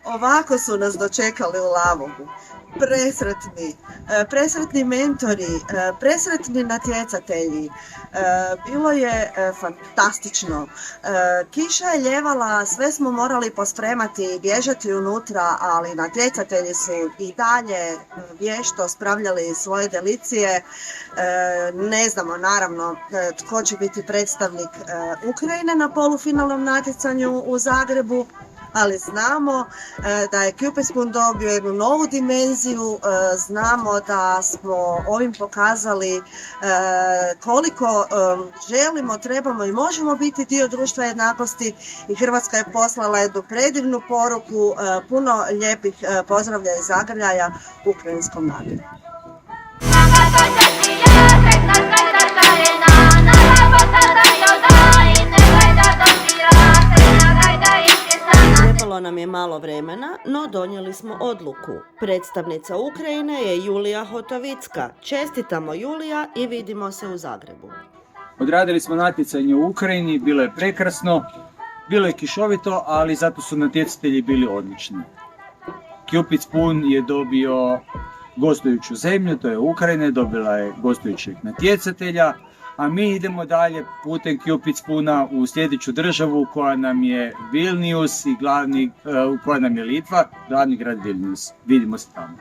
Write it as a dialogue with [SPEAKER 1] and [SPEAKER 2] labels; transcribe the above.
[SPEAKER 1] Ovako su nas dočekali u Lavogu. Presretni mentori, presretni natjecatelji. Bilo je fantastično. Kiša je ljevala, sve smo morali pospremati i bježati unutra, ali natjecatelji su i dalje vješto spravljali svoje delicije. Ne znamo naravno tko će biti predstavnik Ukrajine na polufinalnom natjecanju u Zagrebu, ali znamo da je Cupid Spoon dobio jednu novu dimenziju, znamo da smo ovim pokazali koliko želimo, trebamo i možemo biti dio društva jednakosti i Hrvatska je poslala jednu predivnu poruku, puno lijepih pozdravlja i zagrljaja ukrajinskom narodu.
[SPEAKER 2] Trebalo nam je malo vremena, no donijeli smo odluku. Predstavnica Ukrajine je Julija Hotovicka. Čestitamo Julija i vidimo se u Zagrebu.
[SPEAKER 3] Odradili smo natjecanje u Ukrajini, bilo je prekrasno, bilo je kišovito, ali zato su natjecatelji bili odlični. Cupid Spoon je dobio gostujuću zemlju, to je Ukrajina, dobila je gostujućeg natjecatelja, a mi idemo dalje putem Cupid Spoona u sljedeću državu koja nam je Vilnius i koja nam je Litva, glavni grad Vilnius. Vidimo se tamo.